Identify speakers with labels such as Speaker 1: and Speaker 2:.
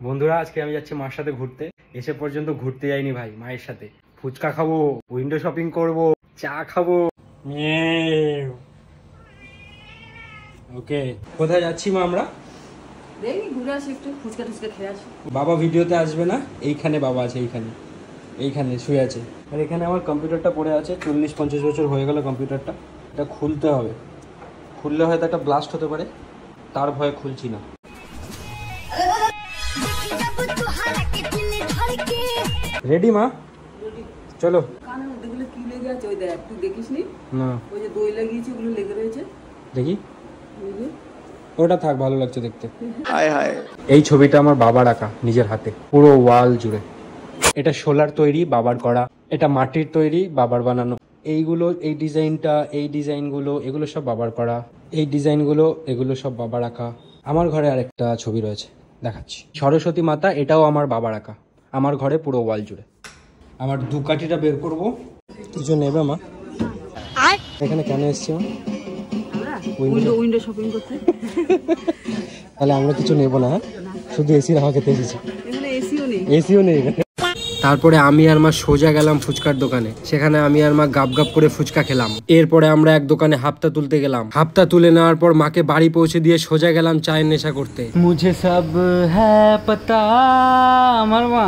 Speaker 1: বন্ধুরা আজকে আমি যাচ্ছি মার সাথে ঘুরতে। এসে পর্যন্ত ঘুরতে যাইনি ভাই, মায়ের সাথে ফুচকা খাবো, উইন্ডো শপিং করব, চা খাবো। ওকে, কোথায় যাচ্ছি মা আমরা? বাবা ভিডিওতে আসবে না, এইখানে বাবা আছে, এইখানে শুয়ে আছে। আর এখানে আমার কম্পিউটারটা পড়ে আছে, 40-50 বছর হয়ে গেল কম্পিউটারটা। এটা খুলতে হবে, খুললে হয়তো একটা ব্লাস্ট হতে পারে, তার ভয়ে খুলছি না। রেডি মা? চলো। না দেখি, ওটা থাক, ভালো লাগছে দেখতে। এই ছবিটা আমার বাবার আঁকা নিজের হাতে, পুরো ওয়াল জুড়ে। এটা সোলার তৈরি, বাবার করা। এটা মাটির তৈরি, বাবার বানানো। এইগুলো, এই ডিজাইনটা, এই ডিজাইনগুলো, এগুলো সব বাবার করা। এই ডিজাইনগুলো, এগুলো সব বাবার আঁকা। আমার ঘরে আরেকটা ছবি রয়েছে, দেখাচ্ছি। সরস্বতী মাতা, এটাও আমার বাবার আঁকা, আমার ঘরে পুরো ওয়াল জুড়ে। আমার দুকাঠিটা বের করবো। কিছু নেবে মা? এখানে কেন এসছি মা?
Speaker 2: উইন্ডো শপিং করতে।
Speaker 1: তাহলে আমরা কিছু নেবো না, শুধু এসির হাওয়া খেতে এসেছি। এসিও নেই। তারপরে আমি আর মা সোজা গেলাম ফুচকার দোকানে। সেখানে আমি আর মা গাপ গাপ করে ফুচকা খেলাম। এরপরে আমরা এক দোকানে হাফতা তুলতে গেলাম। হাফতা তুলে নেওয়ার পর মাকে বাড়ি পৌঁছে দিয়ে সোজা গেলাম চায়ের নেশা করতে। মুঝে সব হ্যাঁ পতা, আমার মা